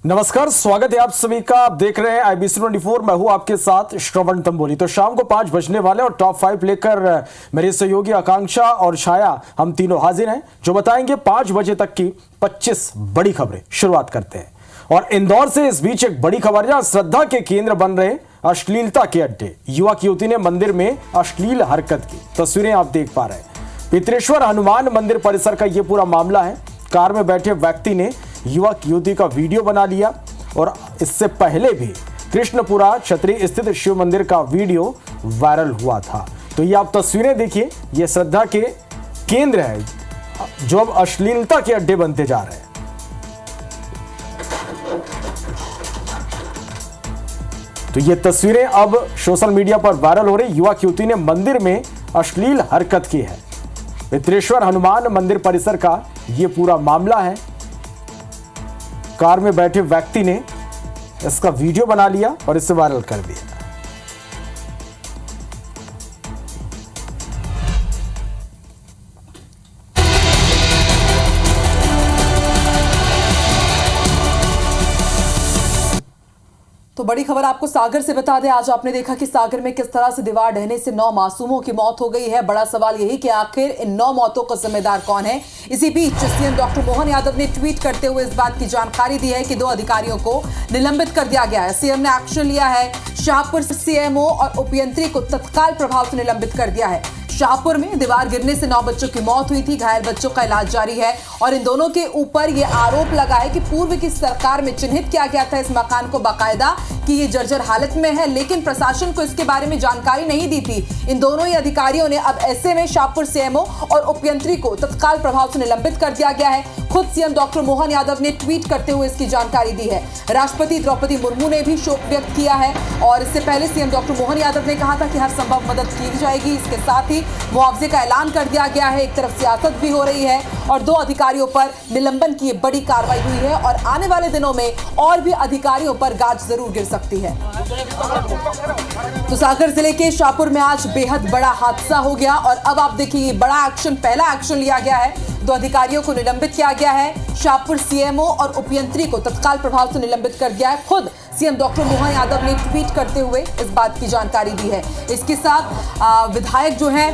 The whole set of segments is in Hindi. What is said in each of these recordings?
नमस्कार, स्वागत है आप सभी का। आप देख रहे हैं IBC 24। मैं हूं आपके साथ श्रवण तंबोली। तो शाम को 5 बजने वाले और टॉप 5 लेकर मेरे सहयोगी आकांक्षा और छाया हम तीनों हाजिर हैं, जो बताएंगे 5 बजे तक की 25 बड़ी खबरें। शुरुआत करते हैं और इंदौर से। इस बीच एक बड़ी खबर, जहां श्रद्धा के केंद्र बन रहे अश्लीलता के अड्डे। युवक युवती ने मंदिर में अश्लील हरकत की। तस्वीरें आप देख पा रहे हैं। पितरेश्वर हनुमान मंदिर परिसर का यह पूरा मामला है। कार में बैठे व्यक्ति ने युवक युवती का वीडियो बना लिया और इससे पहले भी कृष्णपुरा छतरी स्थित शिव मंदिर का वीडियो वायरल हुआ था। तो ये आप तस्वीरें देखिए, ये श्रद्धा के केंद्र है जो अब अश्लीलता के अड्डे बनते जा रहे हैं। तो ये तस्वीरें अब सोशल मीडिया पर वायरल हो रही। युवक युवती ने मंदिर में अश्लील हरकत की है। पितरेश्वर हनुमान मंदिर परिसर का यह पूरा मामला है। कार में बैठे व्यक्ति ने इसका वीडियो बना लिया और इसे वायरल कर दिया। तो बड़ी खबर आपको सागर से बता दें। आज आपने देखा कि सागर में किस तरह से दीवार ढहने से 9 मासूमों की मौत हो गई है। बड़ा सवाल यही कि आखिर इन 9 मौतों का जिम्मेदार कौन है। इसी बीच सीएम डॉक्टर मोहन यादव ने ट्वीट करते हुए इस बात की जानकारी दी है कि 2 अधिकारियों को निलंबित कर दिया गया है। सीएम ने एक्शन लिया है। शाहपुर सीएमओ और उपयंत्री को तत्काल प्रभाव से निलंबित कर दिया है। शाहपुर में दीवार गिरने से 9 बच्चों की मौत हुई थी। घायल बच्चों का इलाज जारी है और इन दोनों के ऊपर यह आरोप लगा है कि पूर्व की सरकार में चिन्हित किया गया था इस मकान को बाकायदा कि ये जर्जर हालत में है, लेकिन प्रशासन को इसके बारे में जानकारी नहीं दी थी। इन दोनों ही अधिकारियों ने अब ऐसे में शाहपुर सीएमओ और उपयंत्री को तत्काल प्रभाव से निलंबित कर दिया गया है। खुद सीएम डॉक्टर मोहन यादव ने ट्वीट करते हुए इसकी जानकारी दी है। राष्ट्रपति द्रौपदी मुर्मू ने भी शोक व्यक्त किया है और इससे पहले सीएम डॉक्टर मोहन यादव ने कहा था कि हर संभव मदद की जाएगी। इसके साथ ही मुआवजे का ऐलान कर दिया गया है। एक तरफ सियासत भी हो रही है और 2 अधिकारियों पर निलंबन की बड़ी कार्रवाई हुई है और आने वाले दिनों में और भी अधिकारियों पर गाज जरूर गिर सकती है। तो सागर जिले के शाहपुर में आज बेहद बड़ा हादसा हो गया और अब आप देखिए बड़ा एक्शन, पहला एक्शन लिया गया है। 2 अधिकारियों को निलंबित किया गया है। शाहपुर सीएमओ और उपयंत्री को तत्काल प्रभाव से निलंबित कर दिया है। खुद सीएम डॉक्टर मोहन यादव ने ट्वीट करते हुए इस बात की जानकारी दी है। इसके साथ विधायक जो हैं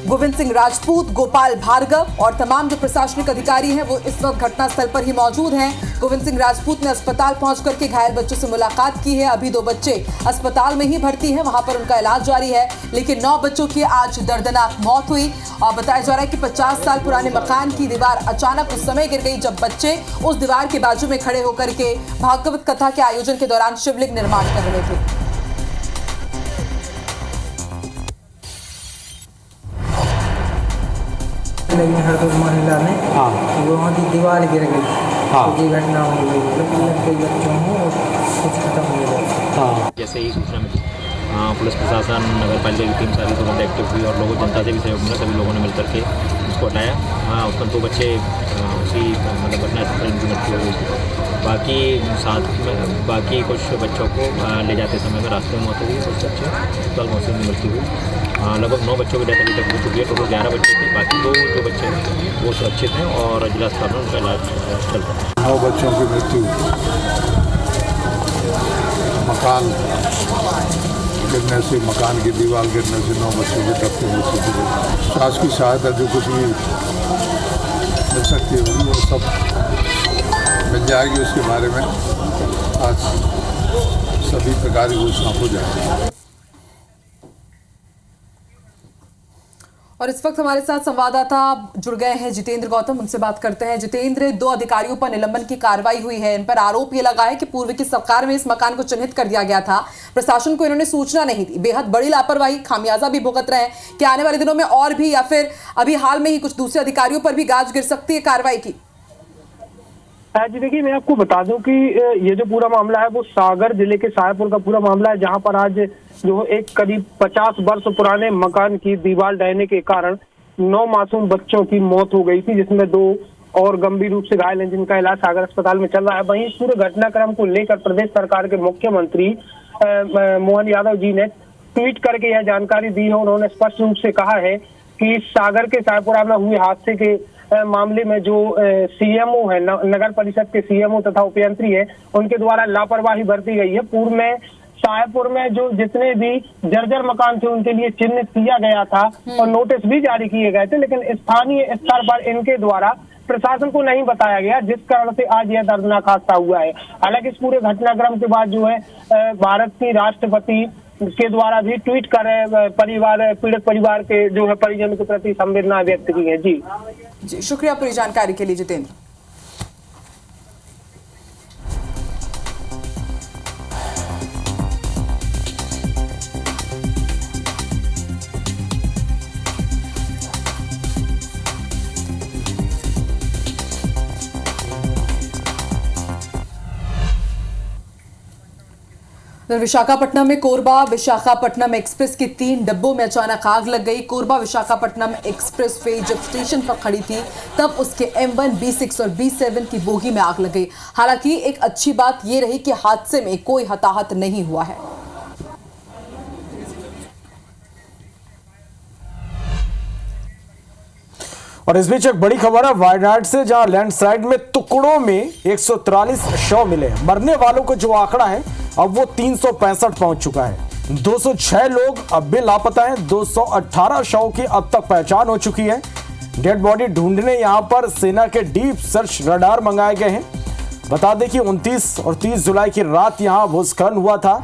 गोविंद सिंह राजपूत, गोपाल भार्गव और तमाम जो प्रशासनिक अधिकारी हैं वो इस वक्त घटनास्थल पर ही मौजूद हैं। गोविंद सिंह राजपूत ने अस्पताल पहुंच करके घायल बच्चों से मुलाकात की है। अभी 2 बच्चे अस्पताल में ही भर्ती हैं, वहां पर उनका इलाज जारी है, लेकिन 9 बच्चों की आज दर्दनाक मौत हुई। और बताया जा रहा है कि 50 साल पुराने मकान की दीवार अचानक उस समय गिर गई जब बच्चे उस दीवार के बाजू में खड़े होकर के भागवत कथा के आयोजन के दौरान शिवलिंग निर्माण कर रहे थे। लेकिन हरदोई महिला ने वो वहाँ की दीवार गिर गई। तो ये घटना हो गई, कई बच्चों में कुछ खत्म हो गया। जैसे ही सूचना मिली पुलिस प्रशासन, नगर पालिका की टीम सारी सुबह एक्टिव हुई और लोगों जनता से भी सहयोग मिला। सभी लोगों ने मिलकर के उसको हटाया। उसमें 2 बच्चे उसी मतलब घटनास्थल पर इनकी मृत्यु हो गई थी। बाकी कुछ बच्चों को ले जाते समय में रास्ते में मौत हुई। कुछ बच्चे अस्पताल पहुँचने में मृत्यु हुई। लगभग 9 बच्चों की डेथ अभी तक हो चुकी है। टोटल 11 बच्चे थे। बाकी 2 जो बच्चे हैं वो सुरक्षित हैं और जिला अस्पताल में उनका इलाज चल रहा है। 9 बच्चों की मृत्यु, मकान की दीवार गिरने से 9 बच्चों की तब की मृत्यु हुई। शासकीय की सहायता जो कुछ भी मिल सकती होगी वो सब मिल जाएगी। उसके बारे में आज सभी प्रकार की घोषणा हो जाएगी। और इस वक्त हमारे साथ संवाददाता जुड़ गए हैं जितेंद्र गौतम, उनसे बात करते हैं। जितेंद्र, 2 अधिकारियों पर निलंबन की कार्रवाई हुई है। इन पर आरोप ये लगा है कि पूर्व की सरकार में इस मकान को चिन्हित कर दिया गया था, प्रशासन को इन्होंने सूचना नहीं दी। बेहद बड़ी लापरवाही, खामियाजा भी भुगत रहे हैं कि आने वाले दिनों में और भी या फिर अभी हाल में ही कुछ दूसरे अधिकारियों पर भी गाज गिर सकती है कार्रवाई की। जी देखिए, मैं आपको बता दूं कि ये जो पूरा मामला है वो सागर जिले के शाहपुर का पूरा मामला है, जहां पर आज जो एक करीब 50 वर्ष पुराने मकान की दीवार ढहने के कारण 9 मासूम बच्चों की मौत हो गई थी, जिसमें 2 और गंभीर रूप से घायल हैं जिनका इलाज सागर अस्पताल में चल रहा है। वहीं पूरे घटनाक्रम को लेकर प्रदेश सरकार के मुख्यमंत्री मोहन यादव जी ने ट्वीट करके यह जानकारी दी है। उन्होंने स्पष्ट रूप से कहा है कि सागर के शाहपुरा में हुए हादसे के मामले में जो सीएमओ है, नगर परिषद के सीएमओ तथा उपयंत्री है, उनके द्वारा लापरवाही बरती गई है। पूर्व में साहेबपुर में जो जितने भी जर्जर मकान थे उनके लिए चिन्हित किया गया था और नोटिस भी जारी किए गए थे, लेकिन स्थानीय स्तर पर इनके द्वारा प्रशासन को नहीं बताया गया, जिस कारण से आज यह दर्दनाक हादसा हुआ है। हालांकि इस पूरे घटनाक्रम के बाद जो है भारत की राष्ट्रपति के द्वारा भी ट्वीट कर परिवार पीड़ित परिवार के जो है परिजनों के प्रति संवेदना व्यक्त की है। जी शुक्रिया पूरी जानकारी के लिए जितेंद्र। विशाखापट्टनम में कोरबा विशाखापट्टनम एक्सप्रेस के 3 डिब्बों में अचानक आग लग गई। कोरबा विशाखापट्टनम एक्सप्रेस वे जब स्टेशन पर खड़ी थी तब उसके M1, B6 और B7 की बोगी में आग लग गई। हालांकि एक अच्छी बात यह रही कि हादसे में कोई हताहत नहीं हुआ है। और इस बीच एक बड़ी खबर है वायनाड से, जहां लैंडस्लाइड में टुकड़ों में 143 शव मिले। मरने वालों का जो आंकड़ा है अब वो 365 पहुंच चुका है। 206 लोग अब भी लापता हैं। 218 शव की अब तक पहचान हो चुकी है। डेड बॉडी ढूंढने यहां पर सेना के डीप सर्च रडार मंगाए गए हैं। बता दें कि 29 और 30 जुलाई की रात यहां भूस्खलन हुआ था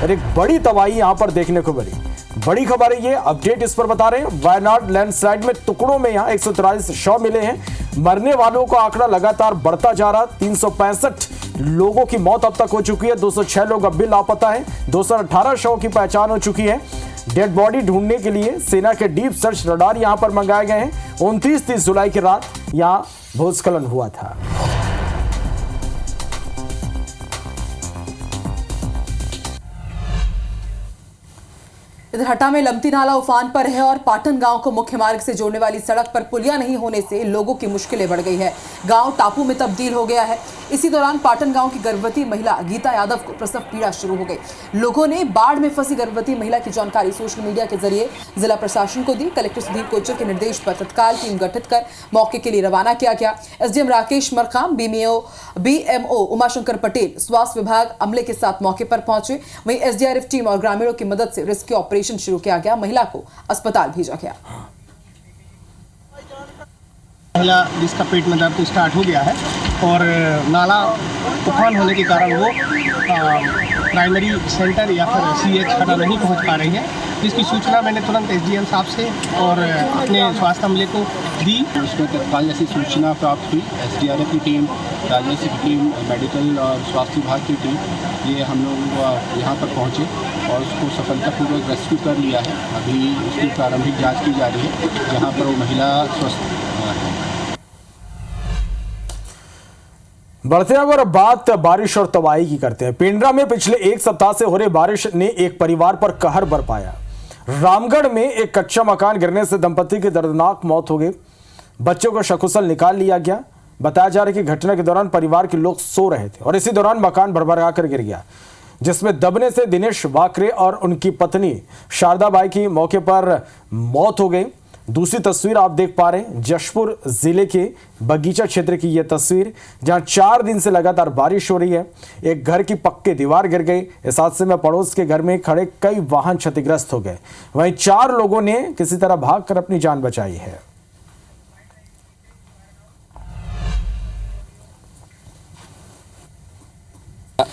और एक बड़ी तबाही यहां पर देखने को मिली। बड़ी खबर है ये, अपडेट इस पर बता रहे हैं। वायनाड लैंडस्लाइड में टुकड़ों में यहां 143 शव मिले हैं। मरने वालों का आंकड़ा लगातार बढ़ता जा रहा। 365 लोगों की मौत अब तक हो चुकी है। 206 लोग अब भी लापता हैं। 218 शव की पहचान हो चुकी है। डेड बॉडी ढूंढने के लिए सेना के डीप सर्च रडार यहां पर मंगाए गए हैं। 29-30 जुलाई की रात यहां भूस्खलन हुआ था। इधर हटा में लमती नाला उफान पर है और पाटन गांव को मुख्य मार्ग से जोड़ने वाली सड़क पर पुलिया नहीं होने से लोगों की मुश्किलें बढ़ गई है। गांव टापू में तब्दील हो गया है। इसी दौरान पाटन गांव की गर्भवती महिला गीता यादव को प्रसव पीड़ा शुरू हो गई। लोगों ने बाढ़ में फंसी गर्भवती महिला की जानकारी सोशल मीडिया के जरिए जिला प्रशासन को दी। कलेक्टर सुधीर कोचर के निर्देश पर तत्काल टीम गठित कर मौके के लिए रवाना किया गया। एसडीएम राकेश मरकाम, बीएमओ उमाशंकर पटेल, स्वास्थ्य विभाग अमले के साथ मौके पर पहुंचे। वहीं एसडीआरएफ टीम और ग्रामीणों की मदद से रेस्क्यू ऑपरेशन शुरू किया गया। महिला को अस्पताल भेजा गया। महिला जिसका पेट में दर्द स्टार्ट हो गया है और नाला उफान होने के कारण वो प्राइमरी सेंटर या फिर सीएच खड़ा नहीं पहुंच पा रही है, जिसकी सूचना मैंने तुरंत एसडीएम साहब से और अपने स्वास्थ्य अमले को दी। उसमें तत्काल जैसी सूचना प्राप्त हुई, एसडीआरएफ की टीम, राजस्व की टीम, मेडिकल और स्वास्थ्य विभाग की टीम, ये हम लोग यहाँ पर पहुँचे और उसको सफलतापूर्वक रेस्क्यू कर लिया है। अभी उसकी प्रारंभिक जाँच की जा रही है, जहाँ पर वो महिला स्वस्थ है। बढ़ते अगर बात बारिश और तबाही की करते हैं। पेंड्रा में पिछले एक सप्ताह से हो रही बारिश ने एक परिवार पर कहर बरपाया। रामगढ़ में एक कच्चा मकान गिरने से दंपति की दर्दनाक मौत हो गई। बच्चों को सकुशल निकाल लिया गया। बताया जा रहा है कि घटना के दौरान परिवार के लोग सो रहे थे और इसी दौरान मकान भरभरा कर गिर गया, जिसमें दबने से दिनेश वाकरे और उनकी पत्नी शारदा बाई की मौके पर मौत हो गई। दूसरी तस्वीर आप देख पा रहे हैं, जशपुर जिले के बगीचा क्षेत्र की यह तस्वीर, जहां 4 दिन से लगातार बारिश हो रही है। एक घर की पक्की दीवार गिर गई। इस हादसे में पड़ोस के घर में खड़े कई वाहन क्षतिग्रस्त हो गए। वहीं 4 लोगों ने किसी तरह भागकर अपनी जान बचाई है।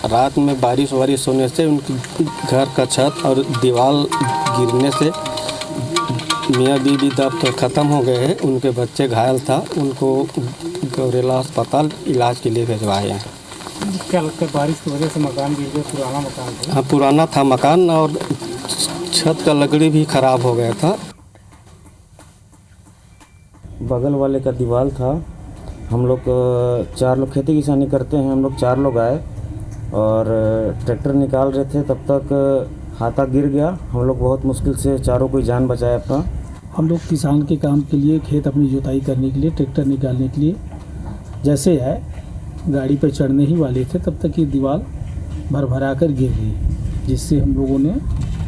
रात में बारिश होने से उनकी घर का छत और दीवार गिरने से मियाँ बीबी दब तो ख़त्म हो गए हैं। उनके बच्चे घायल था, उनको गौरेला अस्पताल इलाज के लिए भिजवाए हैं। क्या लगता है बारिश की वजह से मकान गिर गया? पुराना मकान था? हाँ, पुराना था मकान और छत का लकड़ी भी खराब हो गया था। बगल वाले का दीवार था। हम लोग 4 लोग खेती किसानी करते हैं। हम लोग 4 लोग आए और ट्रैक्टर निकाल रहे थे, तब तक हाथा गिर गया। हम लोग बहुत मुश्किल से चारों को जान बचाया अपना। हम लोग किसान के काम के लिए, खेत अपनी जुताई करने के लिए, ट्रैक्टर निकालने के लिए जैसे है गाड़ी पर चढ़ने ही वाले थे, तब तक ये दीवार भरभरा कर गिर गई, जिससे हम लोगों ने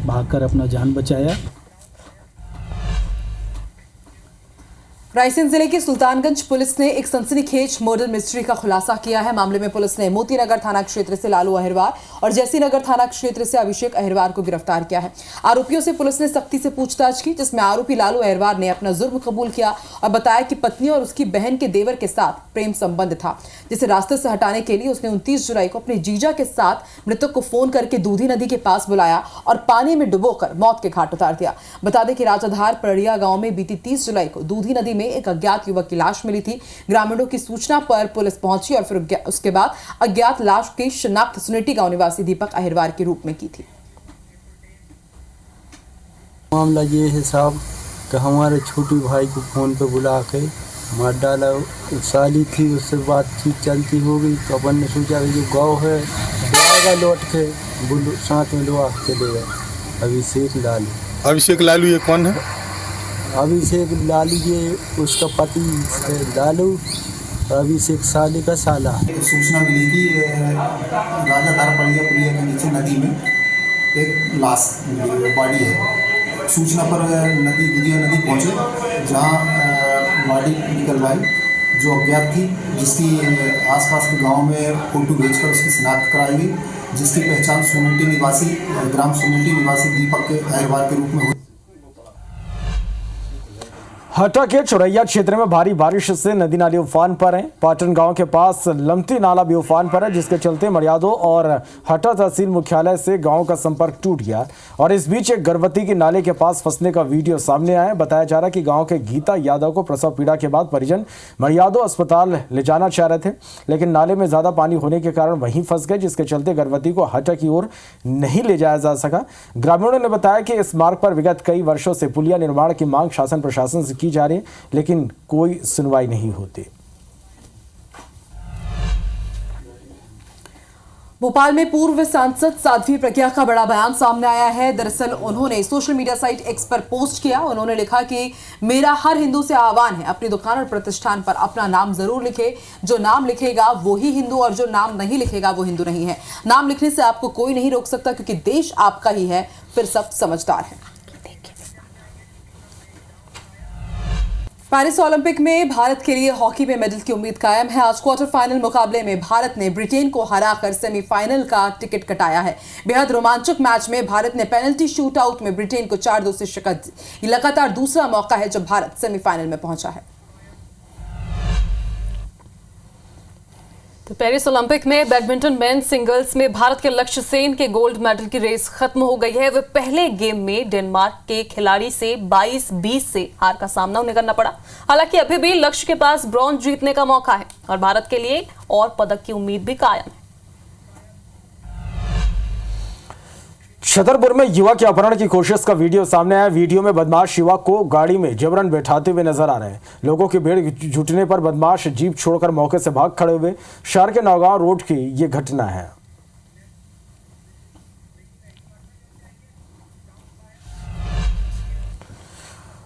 भागकर अपना जान बचाया। रायसेन जिले की सुल्तानगंज पुलिस ने एक सनसनीखेज मर्डर मिस्ट्री का खुलासा किया है। मामले में पुलिस ने मोतीनगर थाना क्षेत्र से लालू अहिरवार और जैसीनगर थाना क्षेत्र से अभिषेक अहिरवार को गिरफ्तार किया है। आरोपियों से पुलिस ने सख्ती से पूछताछ की, जिसमें आरोपी लालू अहिरवार ने अपना जुर्म कबूल किया और बताया कि पत्नी और उसकी बहन के देवर के साथ प्रेम संबंध था, जिसे रास्ते से हटाने के लिए उसने 29 जुलाई को अपने जीजा के साथ मृतक को फोन करके दूधी नदी के पास बुलाया और पानी में डुबोकर मौत के घाट उतार दिया। बता दें कि राजाधार परड़िया गांव में बीती 30 जुलाई को दूधी नदी में एक अज्ञात युवक की लाश मिली थी। ग्रामीणों की सूचना पर पुलिस पहुंची और फिर उसके बाद अज्ञात लाश की शिनाख्त सुनेटी गांव निवासी दीपक अहिरवार के रूप में की थी। मामला ये है साहब कि हमारे छोटे भाई को फोन पे बुला के मार डाला। साली थी, उससे बातचीत चलती हो गई तो अपन ने सोचा कि जो गाँव है आएगा लौट के, साथ में लोग चले गए। अभिषेक लालू ये कौन है? अभिषेक लालू ये उसका पति है लालू, अभिषेक साली का साला। सूचना मिली कि राजाधार परड़िया पुलिया के नीचे नदी में एक लाश बॉडी है। सूचना पर दूधिया नदी पहुंचे, जहां बॉडी निकलवाई जो अज्ञात थी, जिसकी आसपास के गांव में फोटो भेजकर उसकी शिनाख्त कराई गई, जिसकी पहचान सुनेटी निवासी ग्राम सुनेटी निवासी दीपक के अहिरवार के रूप में हुई। हटा के चौरैया क्षेत्र में भारी बारिश से नदी नाले उफान पर हैं। पाटन गांव के पास लमती नाला भी उफान पर है, जिसके चलते मरियादो और हटा तहसील मुख्यालय से गांव का संपर्क टूट गया और इस बीच एक गर्भवती के नाले के पास फंसने का वीडियो सामने आया। बताया जा रहा है कि गांव के गीता यादव को प्रसव पीड़ा के बाद परिजन मरियादो अस्पताल ले जाना चाह रहे थे, लेकिन नाले में ज्यादा पानी होने के कारण वहीं फंस गए, जिसके चलते गर्भवती को हटा की ओर नहीं ले जाया जा सका। ग्रामीणों ने बताया कि इस मार्ग पर विगत कई वर्षों से पुलिया निर्माण की मांग शासन प्रशासन से की जा रही है, लेकिन कोई सुनवाई नहीं होती। भोपाल में पूर्व सांसद साध्वी प्रज्ञा का बड़ा बयान सामने आया है। दरअसल उन्होंने सोशल मीडिया साइट एक्स पर पोस्ट किया। उन्होंने लिखा कि मेरा हर हिंदू से आह्वान है, अपनी दुकान और प्रतिष्ठान पर अपना नाम जरूर लिखे। जो नाम लिखेगा वो ही हिंदू और जो नाम नहीं लिखेगा वो हिंदू नहीं है। नाम लिखने से आपको कोई नहीं रोक सकता, क्योंकि देश आपका ही है, फिर सब समझदार है। पेरिस ओलंपिक में भारत के लिए हॉकी में मेडल की उम्मीद कायम है। आज क्वार्टर फाइनल मुकाबले में भारत ने ब्रिटेन को हराकर सेमीफाइनल का टिकट कटाया है। बेहद रोमांचक मैच में भारत ने पेनल्टी शूट आउट में ब्रिटेन को 4-2 से शिकस्त दी। ये लगातार दूसरा मौका है जब भारत सेमीफाइनल में पहुंचा है। तो पेरिस ओलंपिक में बैडमिंटन मेंस सिंगल्स में भारत के लक्ष्य सेन के गोल्ड मेडल की रेस खत्म हो गई है। वे पहले गेम में डेनमार्क के खिलाड़ी से 22-20 से हार का सामना उन्हें करना पड़ा। हालांकि अभी भी लक्ष्य के पास ब्रॉन्ज जीतने का मौका है और भारत के लिए और पदक की उम्मीद भी कायम है। छतरपुर में युवक के अपहरण की कोशिश का वीडियो सामने आया। वीडियो में बदमाश युवक को गाड़ी में जबरन बैठाते हुए नजर आ रहे हैं। लोगों की भीड़ जुटने पर बदमाश जीप छोड़कर मौके से भाग खड़े हुए। शहर के नौगांव रोड की ये घटना है।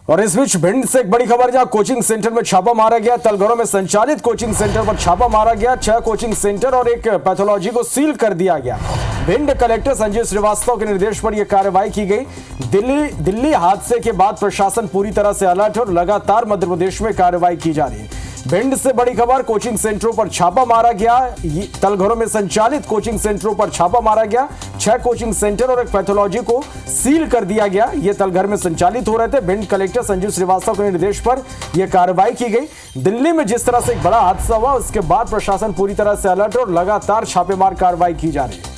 और इस बीच भिंड से एक बड़ी खबर, जहां कोचिंग सेंटर में छापा मारा गया। तलघरों में संचालित कोचिंग सेंटर पर छापा मारा गया। 6 कोचिंग सेंटर और एक पैथोलॉजी को सील कर दिया गया। भिंड कलेक्टर संजय श्रीवास्तव के निर्देश पर यह कार्रवाई की गई। दिल्ली हादसे के बाद प्रशासन पूरी तरह से अलर्ट और लगातार मध्य प्रदेश में कार्रवाई की जा रही है। भिंड से बड़ी खबर, कोचिंग सेंटरों पर छापा मारा गया। तलघरों में संचालित कोचिंग सेंटरों पर छापा मारा गया। 6 कोचिंग सेंटर और एक पैथोलॉजी को सील कर दिया गया। ये तलघर में संचालित हो रहे थे। भिंड कलेक्टर संजय श्रीवास्तव के निर्देश पर यह कार्रवाई की गई। दिल्ली में जिस तरह से एक बड़ा हादसा हुआ, उसके बाद प्रशासन पूरी तरह से अलर्ट और लगातार छापेमार कार्रवाई की जा रही है।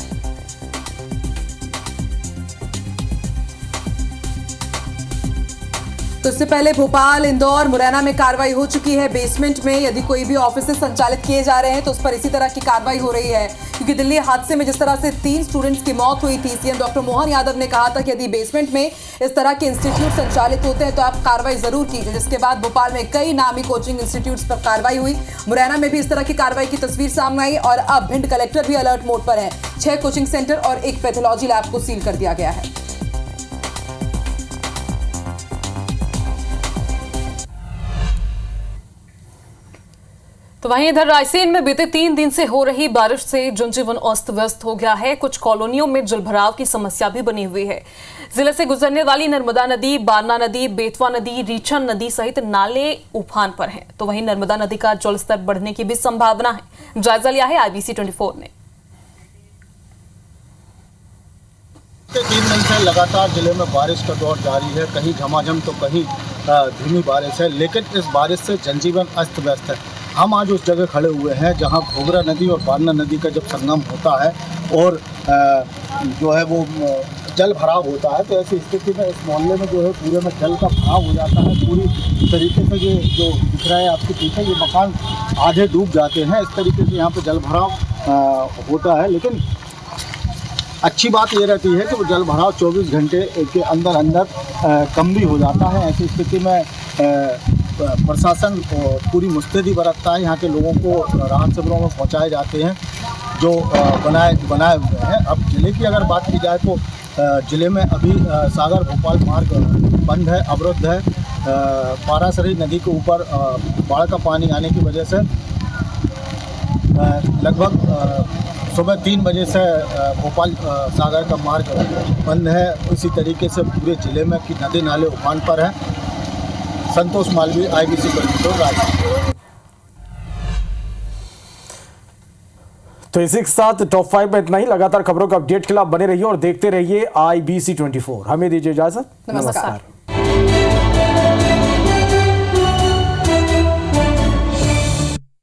तो इससे पहले भोपाल, इंदौर, मुरैना में कार्रवाई हो चुकी है। बेसमेंट में यदि कोई भी ऑफिस संचालित किए जा रहे हैं तो उस पर इसी तरह की कार्रवाई हो रही है, क्योंकि दिल्ली हादसे में जिस तरह से 3 स्टूडेंट्स की मौत हुई थी, सीएम डॉक्टर मोहन यादव ने कहा था कि यदि बेसमेंट में इस तरह के इंस्टीट्यूट संचालित होते हैं तो आप कार्रवाई जरूर कीजिए। जिसके बाद भोपाल में कई नामी कोचिंग इंस्टीट्यूट पर कार्रवाई हुई। मुरैना में भी इस तरह की कार्रवाई की तस्वीर सामने आई और अब भिंड कलेक्टर भी अलर्ट मोड पर है। 6 कोचिंग सेंटर और एक पैथोलॉजी लैब को सील कर दिया गया है। तो तो वहीं इधर रायसेन में बीते 3 दिन से हो रही बारिश से जनजीवन अस्त व्यस्त हो गया है। कुछ कॉलोनियों में जलभराव की समस्या भी बनी हुई है। जिले से गुजरने वाली नर्मदा नदी, बारना नदी, बेतवा नदी, रीछन नदी सहित नाले उफान पर हैं। तो वहीं नर्मदा नदी का जलस्तर बढ़ने की भी संभावना है। जायजा लिया है IBC 24 ने। 3 दिन से लगातार जिले में बारिश का दौर जारी है। कहीं झमाझम तो कहीं धीमी बारिश है, लेकिन इस बारिश से जनजीवन अस्त व्यस्त है। हम आज उस जगह खड़े हुए हैं जहां घोघरा नदी और बारना नदी का जब संगम होता है और जो है वो जल भराव होता है, तो ऐसी स्थिति में इस मोहल्ले में जो है पूरे में जल का भराव हो जाता है। पूरी तरीके से ये जो दिख रहा है आपके पीछे, ये मकान आधे डूब जाते हैं। इस तरीके से यहाँ पे जल भराव होता है, लेकिन अच्छी बात ये रहती है कि वो जल भराव 24 घंटे के अंदर अंदर कम भी हो जाता है। ऐसी स्थिति में प्रशासन पूरी मुस्तैदी बरतता है। यहाँ के लोगों को राहत शिविरों में पहुँचाए जाते हैं जो बनाए हुए हैं। अब जिले की अगर बात की जाए तो जिले में अभी सागर भोपाल मार्ग बंद है, अवरुद्ध है। पारासरी नदी के ऊपर बाढ़ का पानी आने की वजह से लगभग सुबह 3 बजे से भोपाल सागर का मार्ग बंद है। इसी तरीके से पूरे जिले में कि नदी नाले उफान पर हैं। संतोष मालवी, IBC 24 रायसेन। तो इसी के साथ टॉप 5 में इतना ही। लगातार खबरों का अपडेट के लिए आप बने रहिए और देखते रहिए IBC 24। हमें दीजिए इजाजत। नमस्कार।